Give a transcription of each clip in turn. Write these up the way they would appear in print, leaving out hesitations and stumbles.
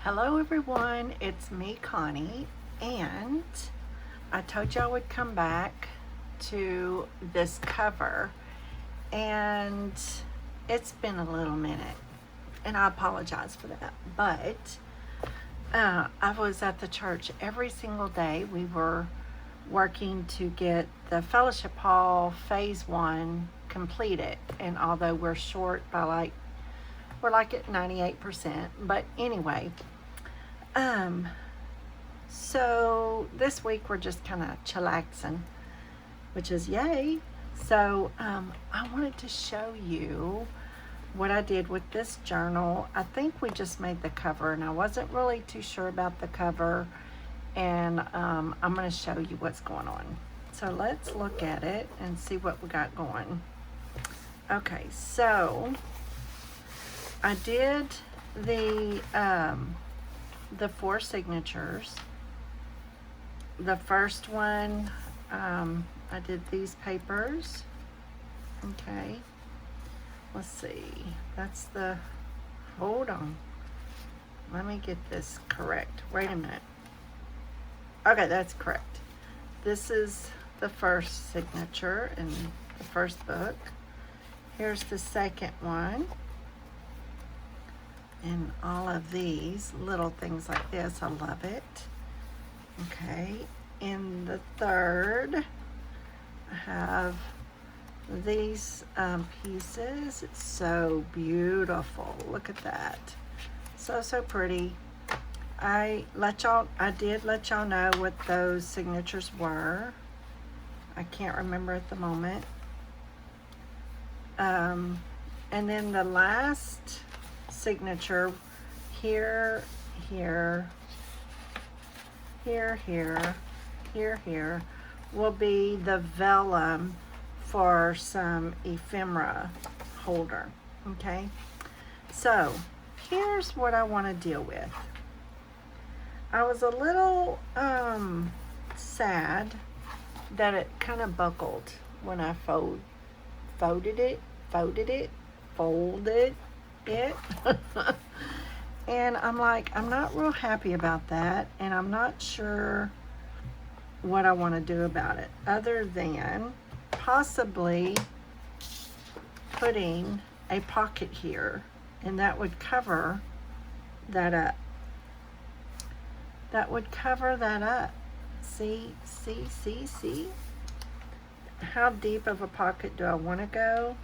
Hello everyone, it's me Connie, and I told you I would come back to this cover, and it's been a little minute and I apologize for that, but I was at the church every single day. We were working to get the fellowship hall phase 1 completed, and although we're short by we're like at 98%, but anyway, so this week we're just kind of chillaxing, which is yay. So I wanted to show you what I did with this journal. I think we just made the cover, and I wasn't really too sure about the cover, and I'm going to show you what's going on. So let's look at it and see what we got going. Okay, so I did the 4 signatures. The first one, I did these papers. Okay, let's see. That's the, hold on. Let me get this correct. Wait a minute. Okay, that's correct. This is the first signature in the first book. Here's the second one. And all of these little things like this, I love it. Okay, in the third, I have these pieces. It's so beautiful. Look at that. So pretty. I did let y'all know what those signatures were. I can't remember at the moment. And then the last signature here, will be the vellum for some ephemera holder. Okay, so here's what I want to deal with. I was a little sad that it kind of buckled when I folded it. And I'm like, I'm not real happy about that, and I'm not sure what I want to do about it, other than possibly putting a pocket here, and that would cover that up. See? How deep of a pocket do I want to go?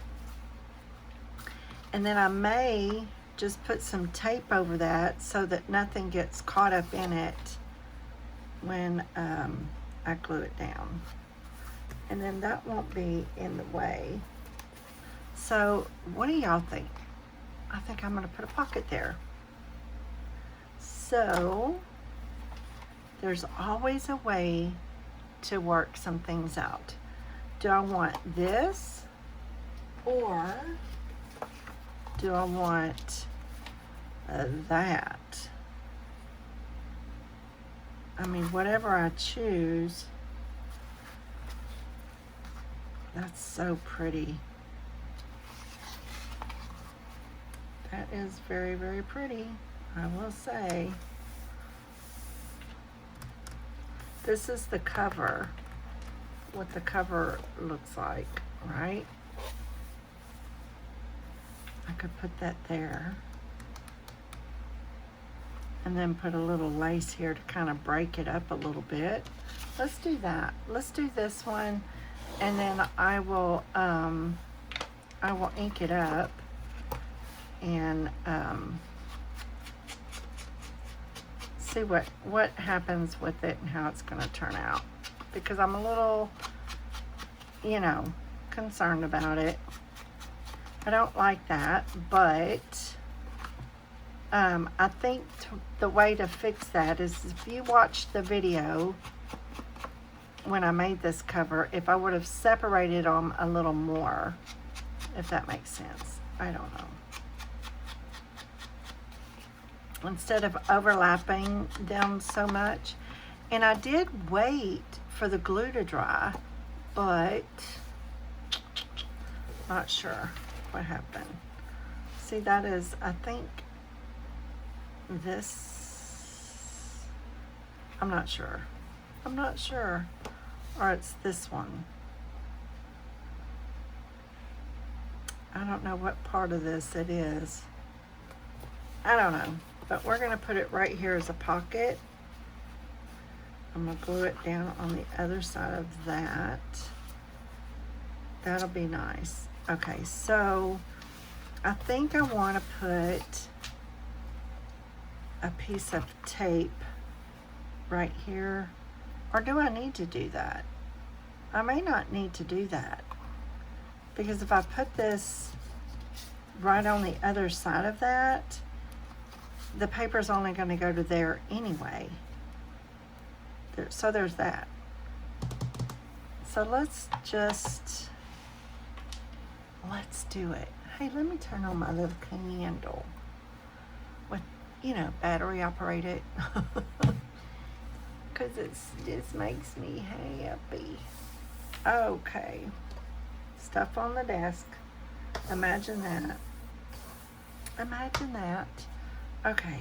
And then I may just put some tape over that so that nothing gets caught up in it when I glue it down. And then that won't be in the way. So what do y'all think? I think I'm going to put a pocket there. So there's always a way to work some things out. Do I want this, or do I want that? I mean, whatever I choose, that's so pretty. That is very, very pretty, I will say. This is the cover, what the cover looks like, right? I could put that there, and then put a little lace here to kind of break it up a little bit. Let's do that. Let's do this one, and then I will ink it up and see what happens with it and how it's going to turn out, because I'm a little, concerned about it. I don't like that, but I think the way to fix that is, if you watched the video when I made this cover, if I would have separated them a little more, if that makes sense. I don't know. Instead of overlapping them so much. And I did wait for the glue to dry, but not sure what happened. See, that is, I think this I'm not sure. I'm not sure. Or it's this one. I don't know what part of this it is. I don't know. But we're going to put it right here as a pocket. I'm going to glue it down on the other side of that. That'll be nice. Okay, so I think I want to put a piece of tape right here. Or do I need to do that? I may not need to do that. Because if I put this right on the other side of that, the paper's only going to go to there anyway. So there's that. So let's do it. Hey, let me turn on my little candle with, you know, battery operated. Because it just makes me happy. Okay. Stuff on the desk. Imagine that. Imagine that. Okay.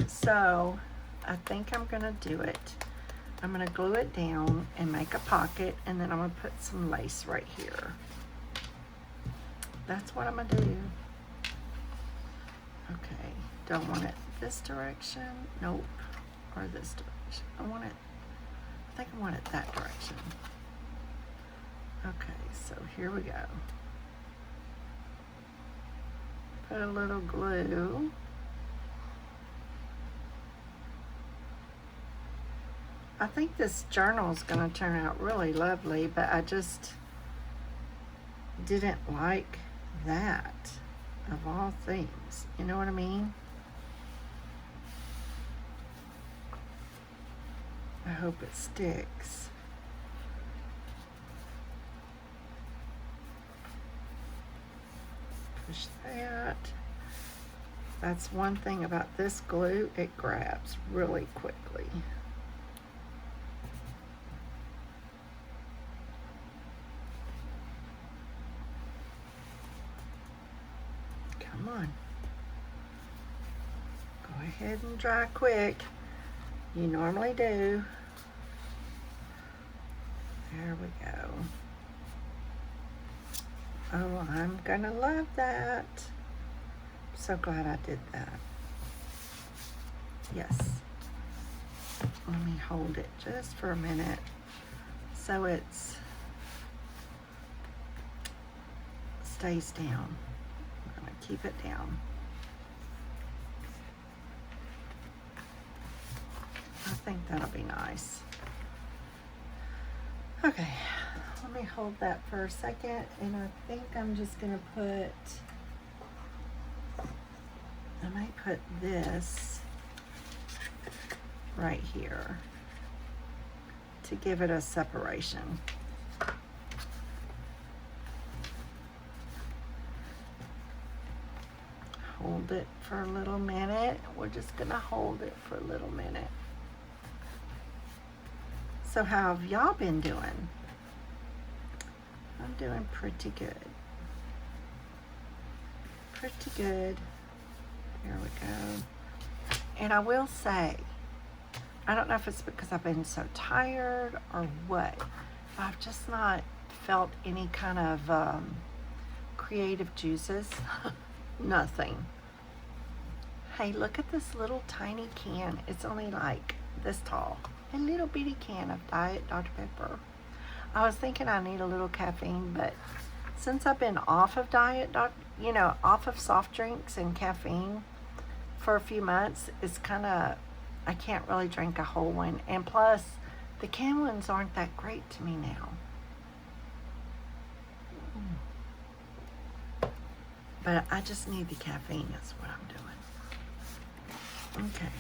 So, I think I'm going to do it. I'm going to glue it down and make a pocket, and then I'm going to put some lace right here. That's what I'm going to do. Okay. Do I want it this direction? Nope. Or this direction. I think I want it that direction. Okay, so here we go. Put a little glue. I think this journal is going to turn out really lovely, but I just didn't like that of all things. You know what I mean? I hope it sticks. Push that. That's one thing about this glue, it grabs really quickly. Come on. Go ahead and dry quick. You normally do. There we go. Oh, I'm gonna love that. So glad I did that. Yes. Let me hold it just for a minute so it stays down. I'm gonna keep it down. I think that'll be nice. Okay, let me hold that for a second, and I think I'm just gonna put, I might put this right here to give it a separation. Hold it for a little minute. We're just gonna hold it for a little minute. So how have y'all been doing? I'm doing pretty good. Pretty good. Here we go. And I will say, I don't know if it's because I've been so tired or what, but I've just not felt any kind of creative juices. Nothing. Hey, look at this little tiny can. It's only like this tall. A little bitty can of Diet Dr. Pepper. I was thinking I need a little caffeine, but since I've been off of off of soft drinks and caffeine for a few months, it's kind of, I can't really drink a whole one. And plus, the can ones aren't that great to me now. But I just need the caffeine, is what I'm doing. Okay.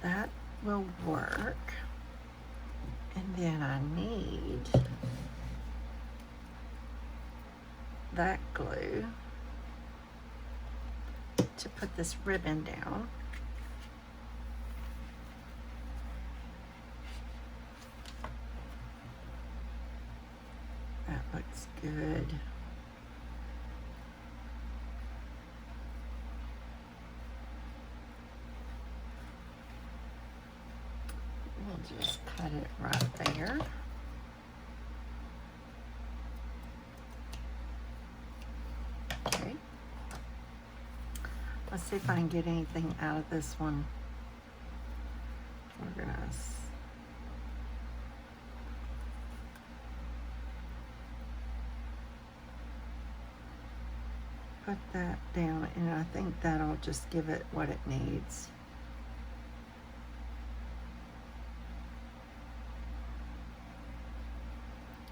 That will work. And then I need that glue to put this ribbon down. That looks good. just cut it right there. Okay. Let's see if I can get anything out of this one. We're gonna put that down, and I think that'll just give it what it needs.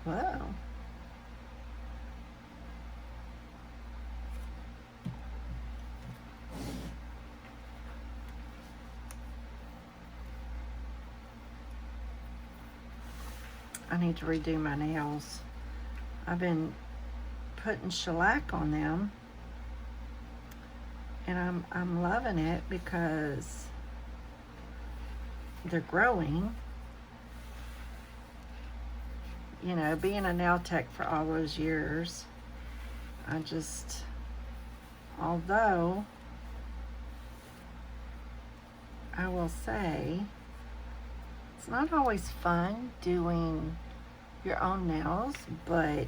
Whoa. I need to redo my nails. I've been putting shellac on them, and I'm loving it because they're growing. You know, being a nail tech for all those years, although I will say, it's not always fun doing your own nails, but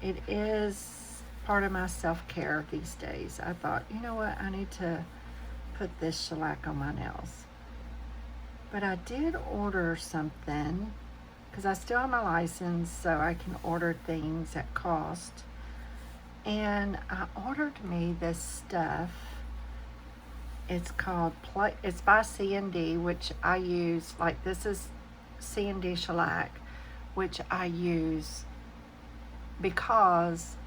it is part of my self-care these days. I thought, you know what, I need to put this shellac on my nails. But I did order something, because I still have my license, so I can order things at cost. And I ordered me this stuff. It's called, it's by C&D, which I use, like this is C&D shellac, which I use because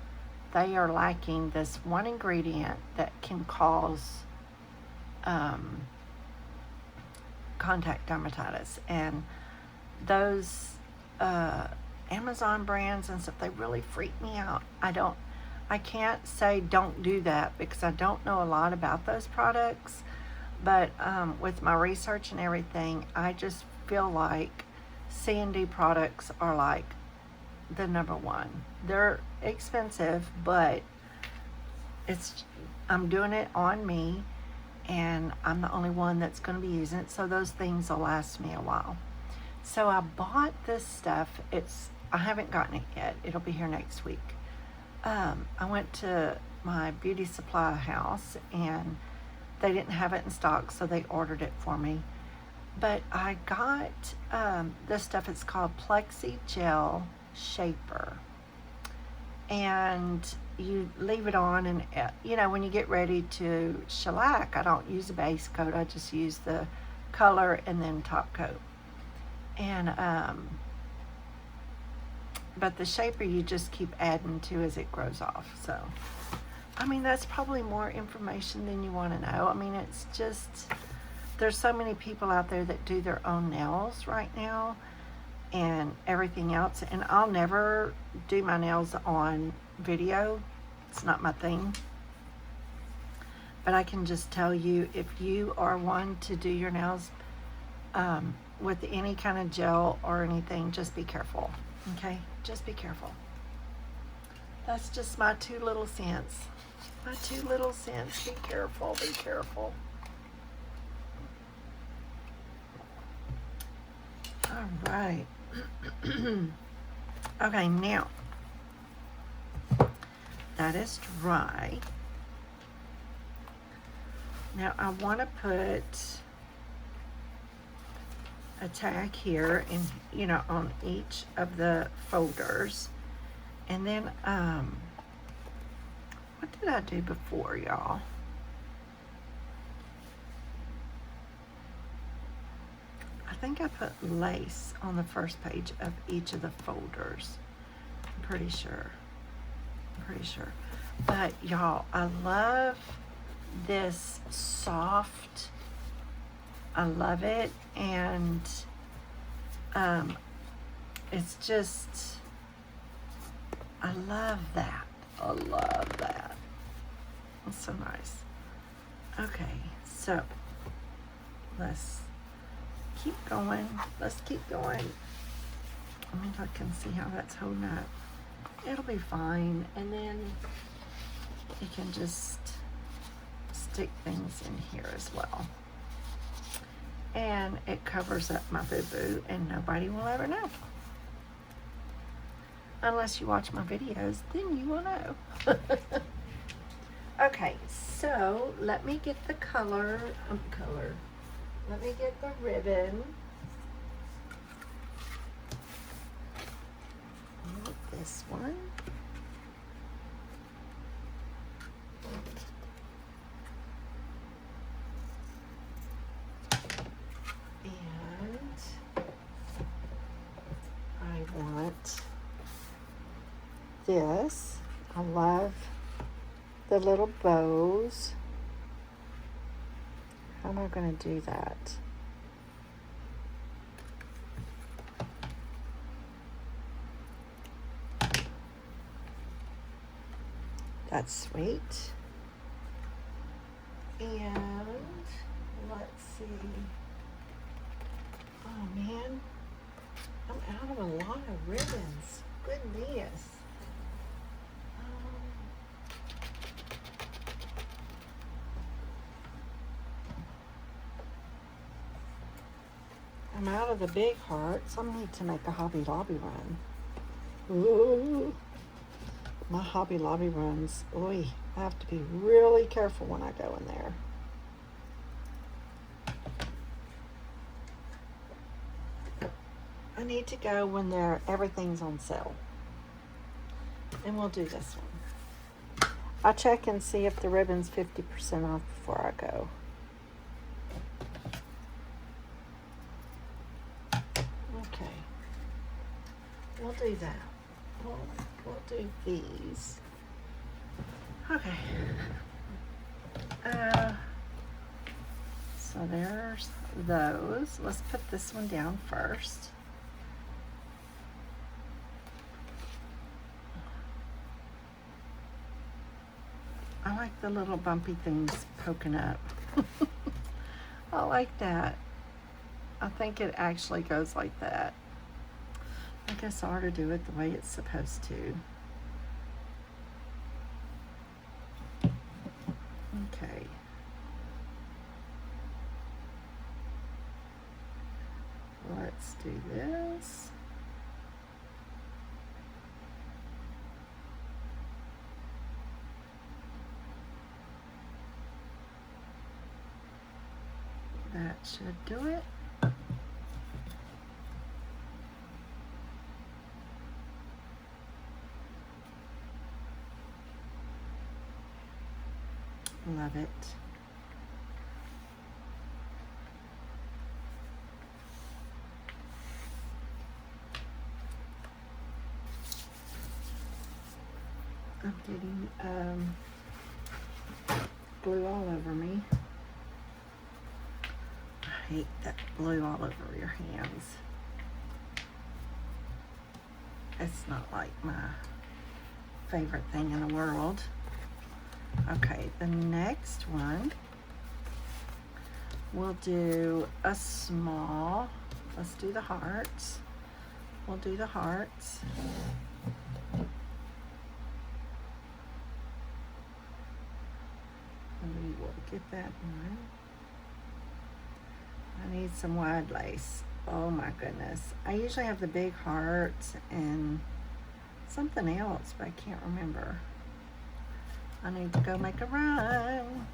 they are lacking this one ingredient that can cause contact dermatitis. And those Amazon brands and stuff, they really freak me out. I can't say don't do that because I don't know a lot about those products, but with my research and everything, I just feel like C&D products are like the number one. They're expensive, but I'm doing it on me, and I'm the only one that's going to be using it, so those things will last me a while. So I bought this stuff. I haven't gotten it yet. It'll be here next week. I went to my beauty supply house and they didn't have it in stock, so they ordered it for me. But I got this stuff. It's called Plexi Gel Shaper, and you leave it on, and you know, when you get ready to shellac, I don't use a base coat. I just use the color and then top coat. And but the shaper you just keep adding to as it grows off. So I mean, that's probably more information than you want to know. I mean, it's just, there's so many people out there that do their own nails right now and everything else, and I'll never do my nails on video. It's not my thing. But I can just tell you, if you are one to do your nails with any kind of gel or anything, just be careful, okay? Just be careful. That's just my 2 little cents. My 2 little cents. Be careful, be careful. All right. Okay, now that is dry. Now I want to put a tag here in, you know, on each of the folders. And then what did I do before, y'all? I think I put lace on the first page of each of the folders. I'm pretty sure. But y'all, I love this soft, I love it, and it's just, I love that. It's so nice. Okay, so let's keep going. I mean, I can see how that's holding up. It'll be fine. And then you can just stick things in here as well. and it covers up my boo-boo and nobody will ever know. Unless you watch my videos, then you will know. Okay, so let me get the color. Let me get the ribbon. This one. And I want this. I love the little bows. How am I going to do that? That's sweet. And let's see. Oh man, I'm out of a lot of ribbons. Goodness. I'm out of the big hearts. I need to make a Hobby Lobby run. Ooh. My Hobby Lobby runs, oy, I have to be really careful when I go in there. I need to go when everything's on sale. And we'll do this one. I'll check and see if the ribbon's 50% off before I go. Okay. We'll do that. We'll do these. Okay. So there's those. Let's put this one down first. I like the little bumpy things poking up. I like that. I think it actually goes like that. I guess I ought to do it the way it's supposed to. Okay. Let's do this. That should do it. Love it. I'm getting glue all over me. I hate that glue all over your hands. It's not like my favorite thing in the world. Okay, the next one, we'll do a small, let's do the hearts. We'll do the hearts. We will get that one. I need some wide lace. Oh my goodness. I usually have the big hearts and something else, but I can't remember. I need to go make a run.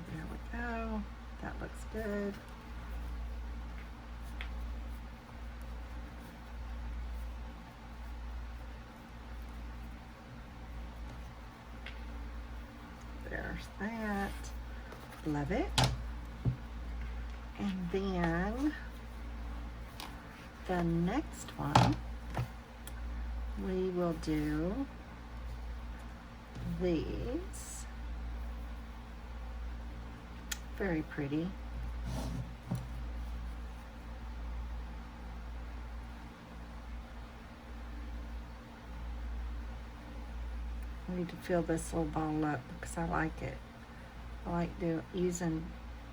There we go. That looks good. There's that. Love it. And then the next one, we will do these. Very pretty. I need to fill this little bottle up because I like it. I like using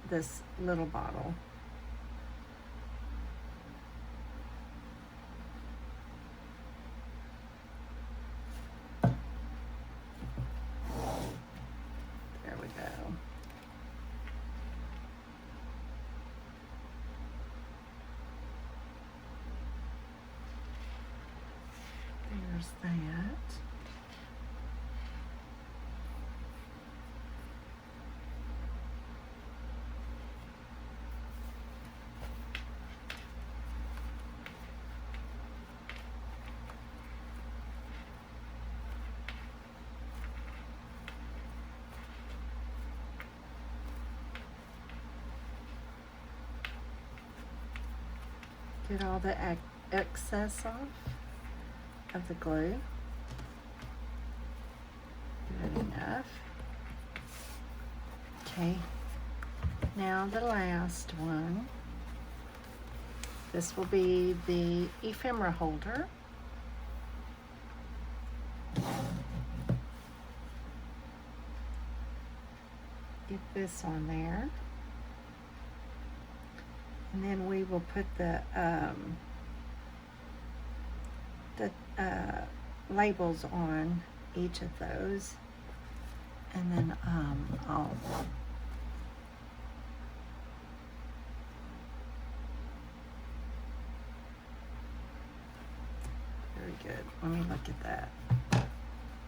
this little bottle. there's that. Get all the excess off of the glue. Good enough. Okay, now the last one. This will be the ephemera holder. Get this on there. And then we will put the labels on each of those. And then I'll very good. Let me look at that.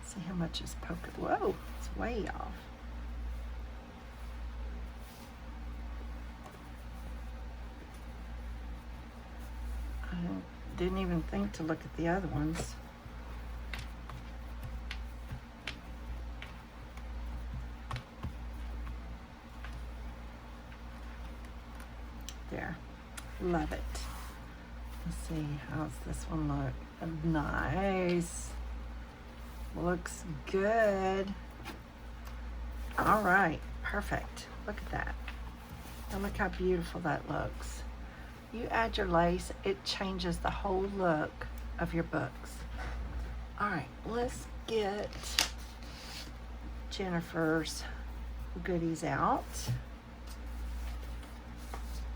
See how much is poking. Whoa, it's way off. Didn't even think to look at the other ones. There, love it. Let's see, how's this one look? Nice, looks good. All right, perfect. Look at that. And look how beautiful that looks. You add your lace, it changes the whole look of your books. All right, let's get Jennifer's goodies out.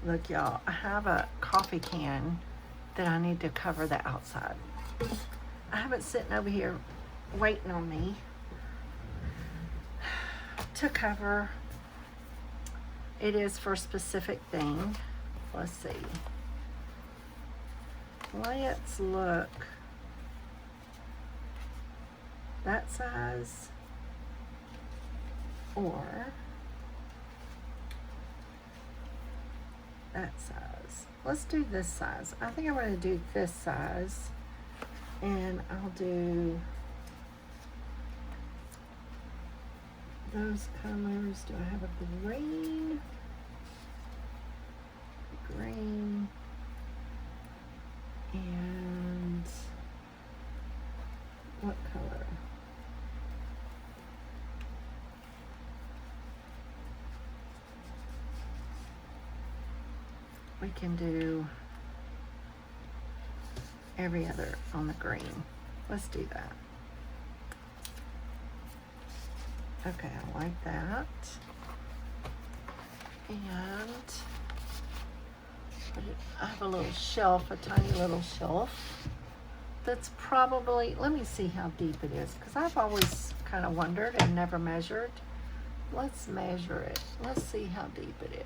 Look, y'all, I have a coffee can that I need to cover the outside. I have it sitting over here waiting on me to cover. It is for a specific thing. Let's see. Let's look. That size or that size. Let's do this size. I think I'm going to do this size, and I'll do those colors. Do I have a green? Green and what color? We can do every other on the green. Let's do that. Okay, I like that. And I have a little shelf, a tiny little shelf that's probably, let me see how deep it is, because I've always kind of wondered and never measured. Let's measure it. Let's see how deep it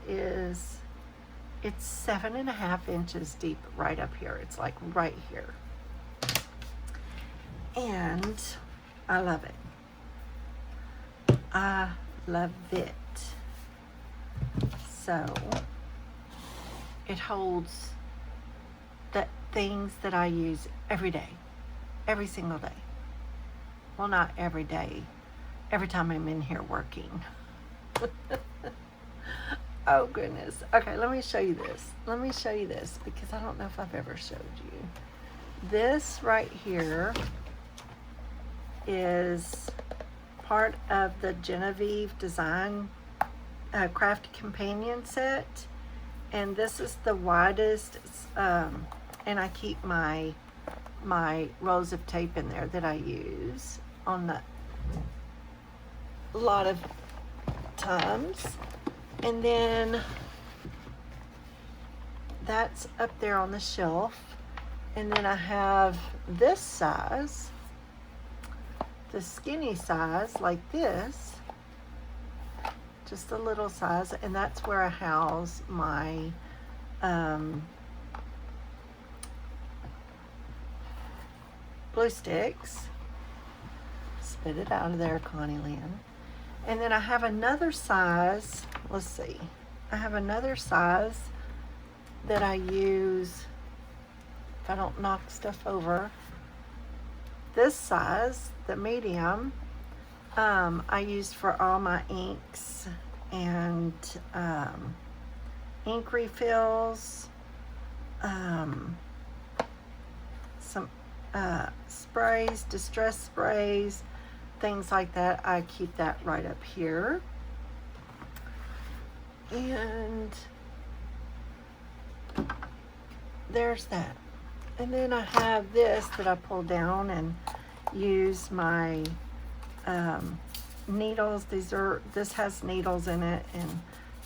is. It's 7.5 inches deep right up here. It's like right here. And I love it. I love it. So it holds the things that I use every day, every single day. Well, not every day, every time I'm in here working. Oh goodness. Okay, let me show you this. Let me show you this because I don't know if I've ever showed you. This right here is part of the Genevieve Design Craft Companion set, and this is the widest, and I keep my rolls of tape in there that I use on a lot of times. And then that's up there on the shelf, and then I have this size, the skinny size like this, just a little size, and that's where I house my glue sticks. Spit it out of there, Connie Lynn. And then I have another size, let's see. I have another size that I use if I don't knock stuff over. This size, the medium, I use for all my inks and ink refills, some sprays, distress sprays, things like that. I keep that right up here. And there's that. And then I have this that I pull down and use my needles. This has needles in it and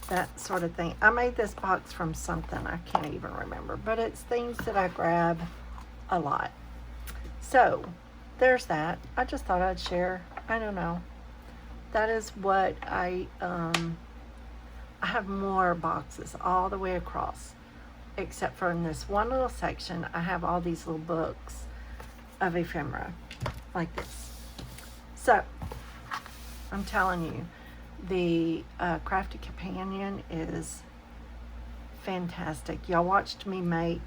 that sort of thing. I made this box from something, I can't even remember, but it's things that I grab a lot. So there's that. I just thought I'd share. I don't know. That is what I have more boxes all the way across, except for in this one little section. I have all these little books of ephemera like this. So I'm telling you, the Crafty Companion is fantastic. Y'all watched me make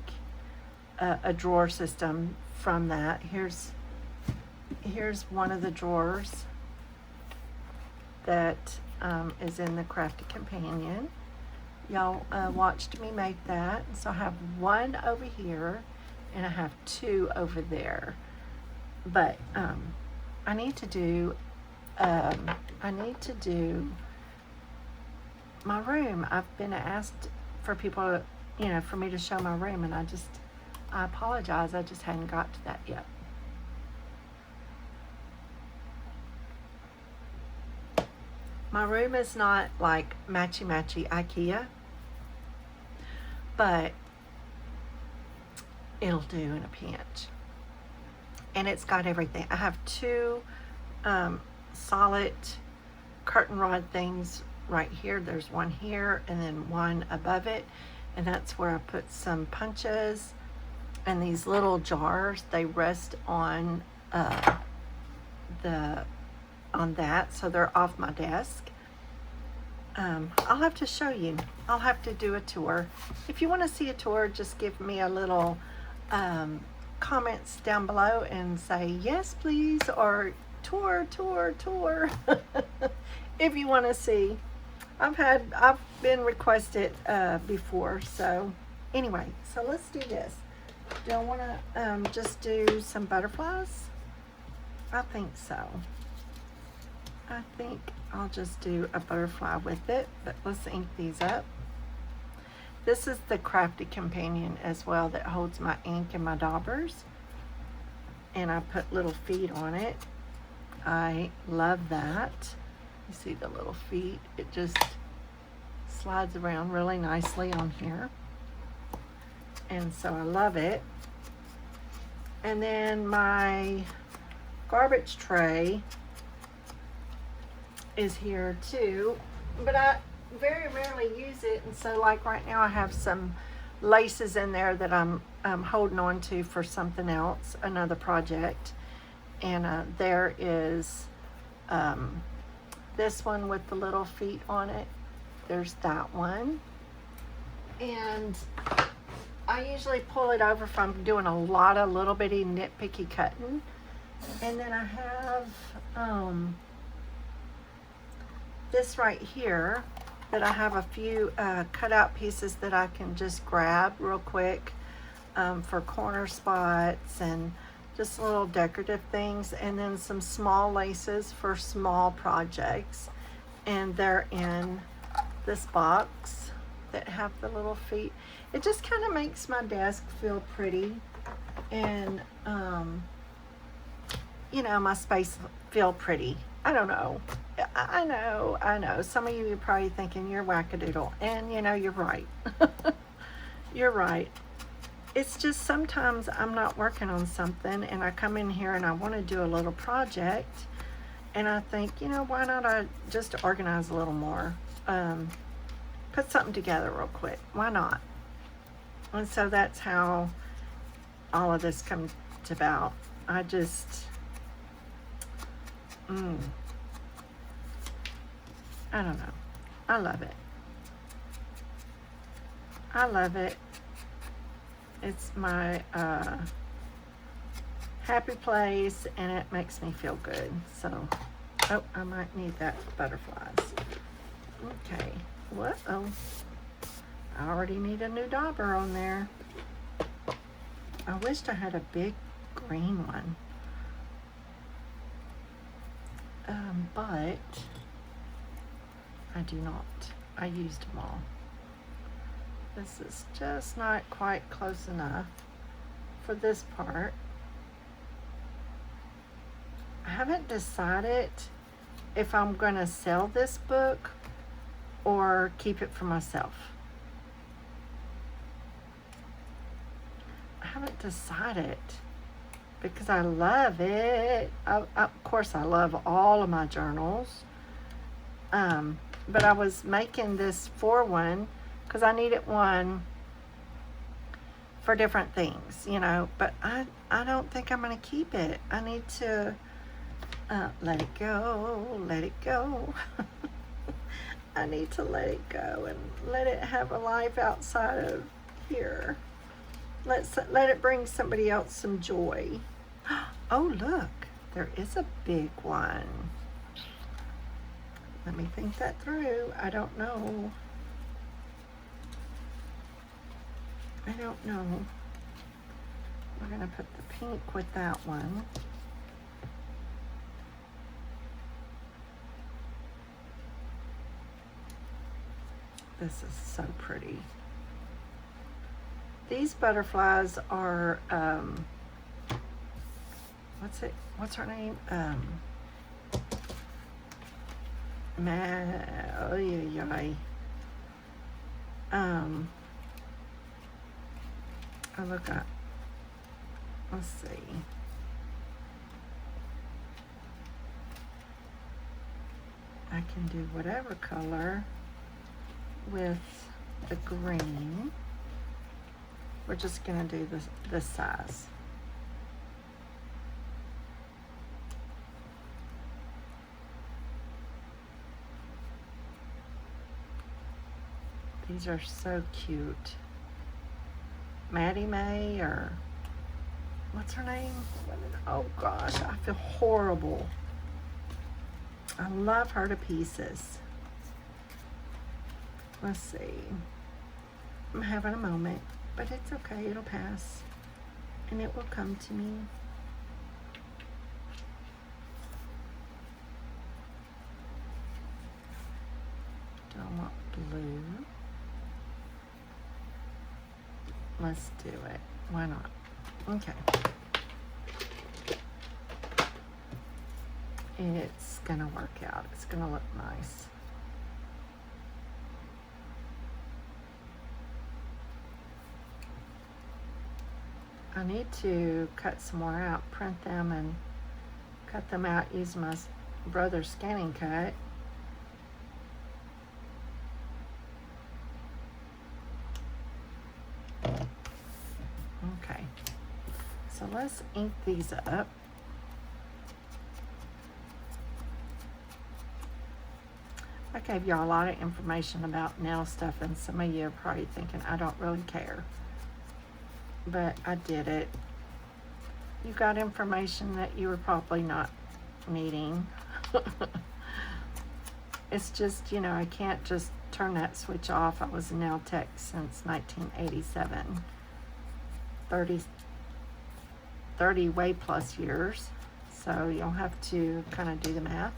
a drawer system from that. Here's one of the drawers that is in the Crafty Companion. Y'all watched me make that. So I have one over here and I have two over there. But I need to do my room. I've been asked for people to, for me to show my room, and I apologize, I just hadn't got to that yet. My room is not like matchy-matchy IKEA, but it'll do in a pinch. And it's got everything. I have two solid curtain rod things right here. There's one here and then one above it. And that's where I put some punches. And these little jars, they rest on that, so they're off my desk. I'll have to show you. I'll have to do a tour. If you want to see a tour, just give me a little comments down below and say yes please, or tour if you want to see. I've been requested before. So anyway, so let's do this. Do I want to just do some butterflies? I think so. I think I'll just do a butterfly with it, but let's ink these up. This is the Crafty Companion as well that holds my ink and my daubers. And I put little feet on it. I love that. You see the little feet? It just slides around really nicely on here. And so I love it. And then my garbage tray is here too, but I very rarely use it, and so like right now I have some laces in there that I'm holding on to for something else, another project. And there is this one with the little feet on it. There's that one. And I usually pull it over if I'm doing a lot of little bitty nitpicky cutting. And then I have this right here that I have a few cutout pieces that I can just grab real quick for corner spots and just little decorative things, and then some small laces for small projects. And they're in this box that have the little feet. It just kind of makes my desk feel pretty, and my space feel pretty. I don't know. I know. Some of you are probably thinking you're wackadoodle, and you're right. You're right. It's just sometimes I'm not working on something and I come in here and I want to do a little project, and I think, why not I just organize a little more, put something together real quick. Why not? And so that's how all of this comes about. I just, I don't know. I love it. I love it. It's my happy place, and it makes me feel good. So, oh, I might need that for butterflies. Okay. Whoa. I already need a new dauber on there. I wished I had a big green one. But I do not. I used them all. This is just not quite close enough for this part. I haven't decided if I'm going to sell this book or keep it for myself. I haven't decided because I love it. Of course, I love all of my journals. But I was making this for one because I needed one for different things, you know. But I don't think I'm going to keep it. I need to let it go, let it go. I need to let it go and let it have a life outside of here. Let it bring somebody else some joy. Oh, look, there is a big one. Let me think that through. I don't know. I don't know. We're going to put the pink with that one. This is so pretty. These butterflies are, what's her name? Oh, look up. Let's see. I can do whatever color with the green. We're just gonna do this size. These are so cute. Maddie May, or what's her name? Oh gosh, I feel horrible. I love her to pieces. Let's see. I'm having a moment, but it's okay, it'll pass. And it will come to me. Do I want blue? Let's do it. Why not? Okay. It's gonna work out. It's gonna look nice. I need to cut some more out, print them and cut them out using my brother's scanning cut. Okay, so let's ink these up. I gave y'all a lot of information about nail stuff, and some of you are probably thinking I don't really care. But I did it. You got information that you were probably not needing. It's just, you know, I can't just turn that switch off. I was a nail tech since 1987. 30 way plus years. So you'll have to kind of do the math.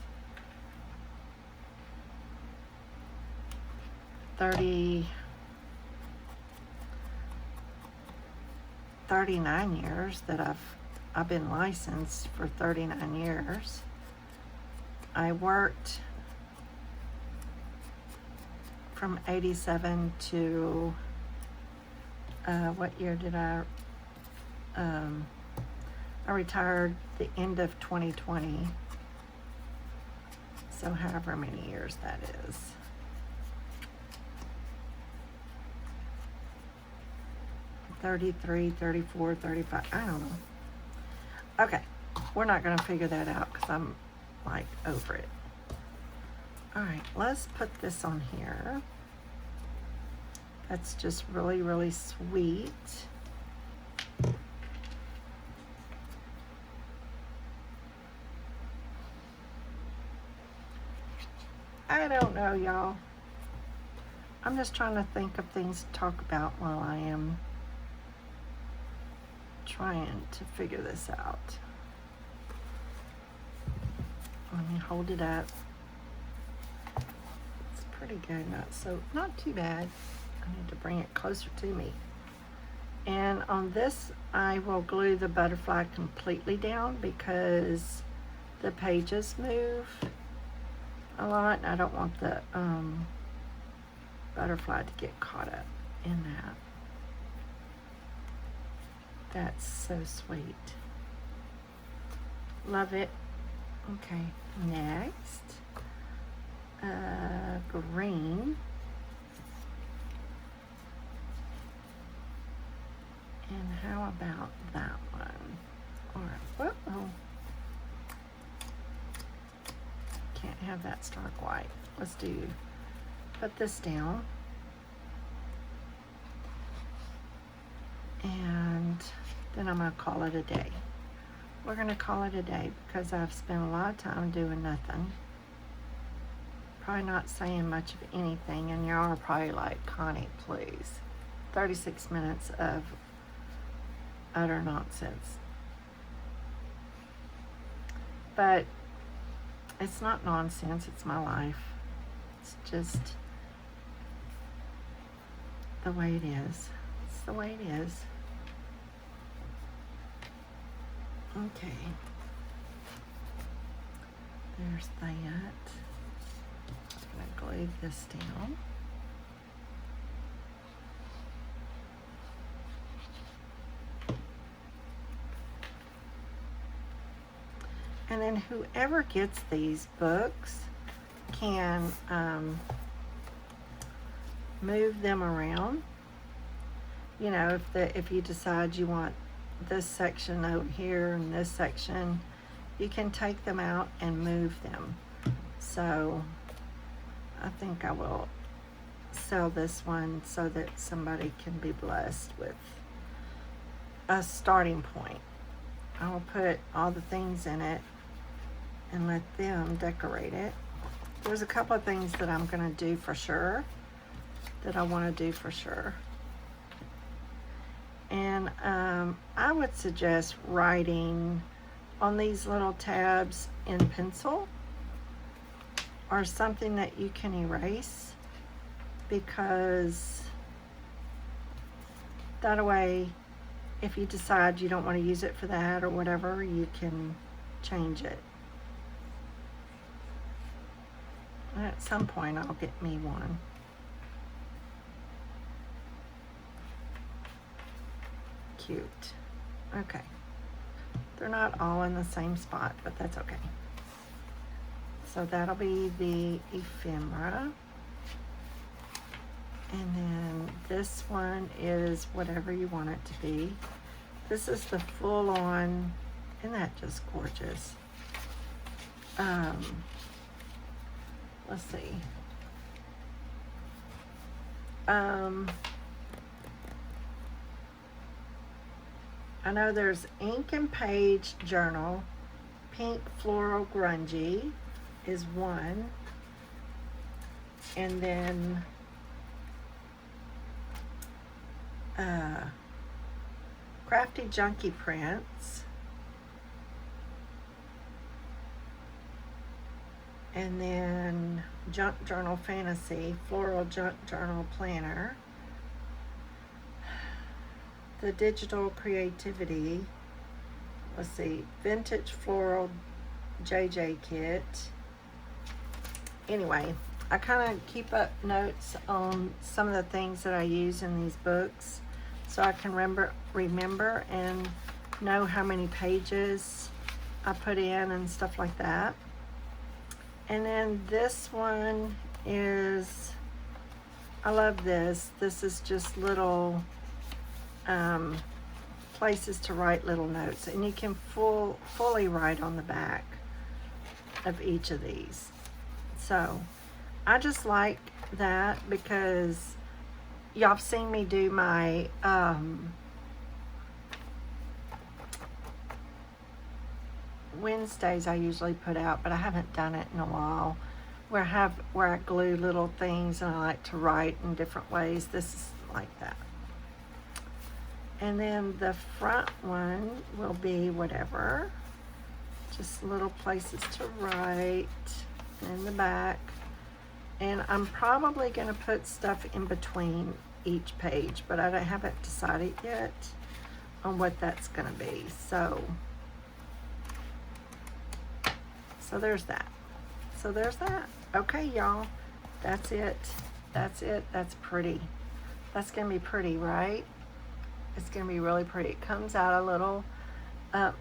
39 years that I've been licensed for 39 years. I worked from 87 to what year did I retired the end of 2020. So however many years that is. $33, $34, $35, I don't know. Okay, we're not gonna figure that out because I'm like over it. All right, let's put this on here. That's just really, really sweet. I don't know, y'all. I'm just trying to think of things to talk about while I am trying to figure this out. Let me hold it up. It's pretty good, not too bad. I need to bring it closer to me. And on this, I will glue the butterfly completely down because the pages move a lot, and I don't want the butterfly to get caught up in that. That's so sweet. Love it. Okay, next, green. And how about that one? All right, whoa. Can't have that stark white. Let's put this down. And then I'm gonna call it a day. We're gonna call it a day because I've spent a lot of time doing nothing. Probably not saying much of anything, and y'all are probably like, Connie, please. 36 minutes of utter nonsense. But it's not nonsense, it's my life. It's just the way it is. It's the way it is. Okay. There's that. I'm gonna glue this down. And then whoever gets these books can move them around. You know, if you decide you want this section over here and this section, you can take them out and move them. So I think I will sell this one so that somebody can be blessed with a starting point. I will put all the things in it and let them decorate it. There's a couple of things that I'm gonna do for sure, that I wanna do for sure. And I would suggest writing on these little tabs in pencil or something that you can erase, because that way, if you decide you don't want to use it for that or whatever, you can change it. And at some point, I'll get me one. Cute. Okay. They're not all in the same spot, but that's okay. So that'll be the ephemera. And then this one is whatever you want it to be. This is the full-on, isn't that just gorgeous? Let's see. I know there's ink and page journal. Pink floral grungy is one. And then crafty junkie prints. And then junk journal fantasy, floral junk journal planner. The digital creativity, let's see, vintage floral JJ kit. Anyway, I kind of keep up notes on some of the things that I use in these books so I can remember and know how many pages I put in and stuff like that. And then this one is, I love this. This is just little places to write little notes, and you can fully write on the back of each of these. So I just like that because y'all have seen me do my Wednesdays I usually put out, but I haven't done it in a while, where I glue little things and I like to write in different ways. This is like that. And then the front one will be whatever, just little places to write in the back. And I'm probably going to put stuff in between each page, but I haven't decided yet on what that's going to be. So there's that. So there's that. Okay, y'all. That's it. That's it. That's pretty. That's going to be pretty, right? It's going to be really pretty. It comes out a little, about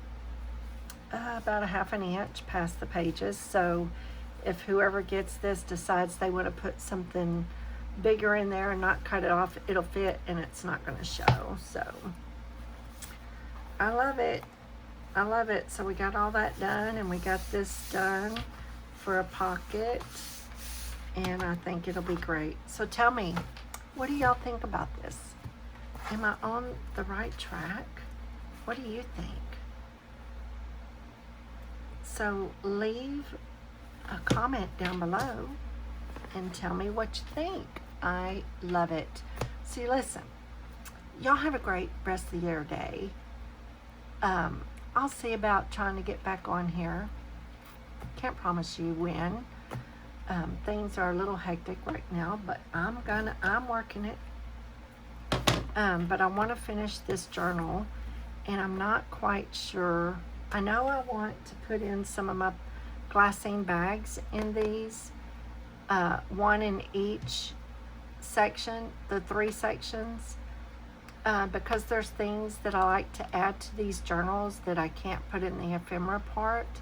a ½ an inch past the pages. So if whoever gets this decides they want to put something bigger in there and not cut it off, it'll fit and it's not going to show. So I love it. I love it. So we got all that done, and we got this done for a pocket, and I think it'll be great. So tell me, what do y'all think about this? Am I on the right track? What do you think? So leave a comment down below and tell me what you think. I love it. See, listen, y'all have a great rest of your day. I'll see about trying to get back on here. Can't promise you when. Things are a little hectic right now, but I'm working it. But I want to finish this journal, and I'm not quite sure. I know I want to put in some of my glassine bags in these, one in each section, the 3 sections. Because there's things that I like to add to these journals that I can't put in the ephemera part,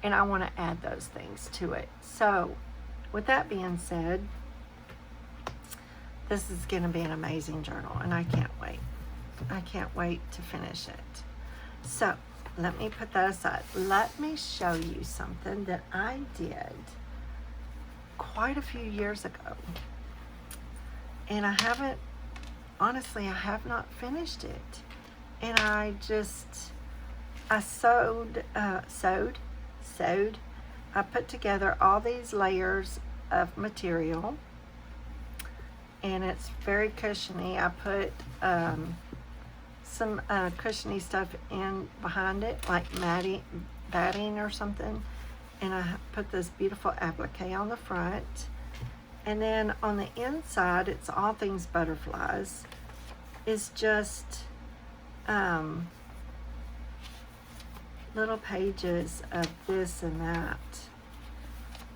and I want to add those things to it. So with that being said, this is going to be an amazing journal, and I can't wait. I can't wait to finish it. So let me put that aside. Let me show you something that I did quite a few years ago, and honestly, I have not finished it. And I sewed. I put together all these layers of material, and it's very cushiony. I put some cushiony stuff in behind it, like batting or something. And I put this beautiful applique on the front. And then on the inside, it's all things butterflies. It's just little pages of this and that.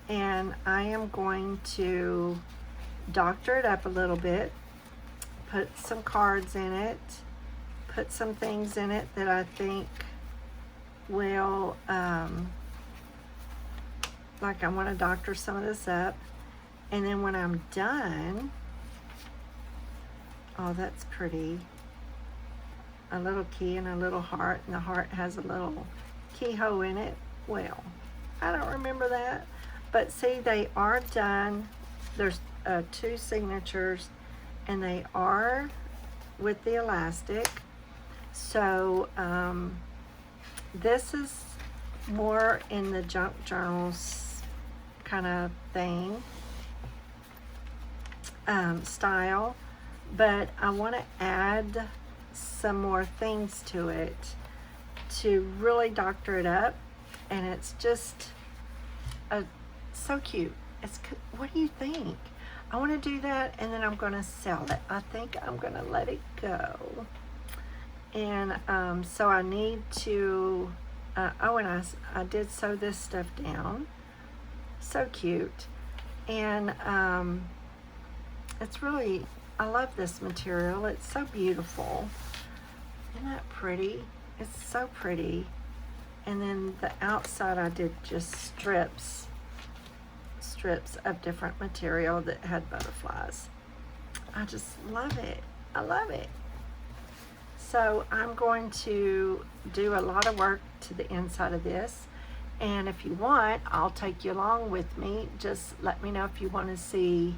And I am going to doctor it up a little bit, put some cards in it, put some things in it that I think will, like I want to doctor some of this up. And then when I'm done, oh, that's pretty. A little key and a little heart, and the heart has a little keyhole in it. Well, I don't remember that. But see, they are done. There's 2 signatures, and they are with the elastic. So this is more in the junk journals kind of thing. Style, but I want to add some more things to it to really doctor it up, and it's just so cute. What do you think? I want to do that, and then I'm going to sell it. I think I'm going to let it go, and so I need to oh, and I did sew this stuff down. So cute. And it's really, I love this material. It's so beautiful. Isn't that pretty? It's so pretty. And then the outside I did just strips of different material that had butterflies. I just love it. I love it. So I'm going to do a lot of work to the inside of this. And if you want, I'll take you along with me. Just let me know if you want to see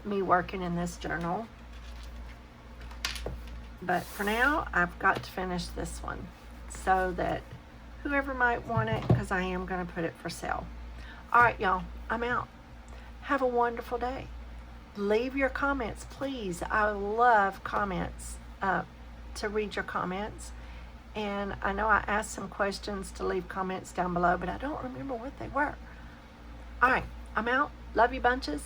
me working in this journal. But for now, I've got to finish this one so that whoever might want it, because I am going to put it for sale. All right, y'all, I'm out. Have a wonderful day. Leave your comments, please. I love comments, to read your comments. And I know I asked some questions to leave comments down below, but I don't remember what they were. All right, I'm out. Love you bunches.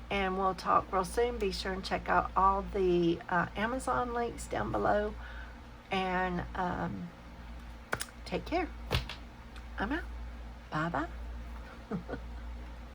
And we'll talk real soon. Be sure and check out all the Amazon links down below. And take care. I'm out. Bye-bye.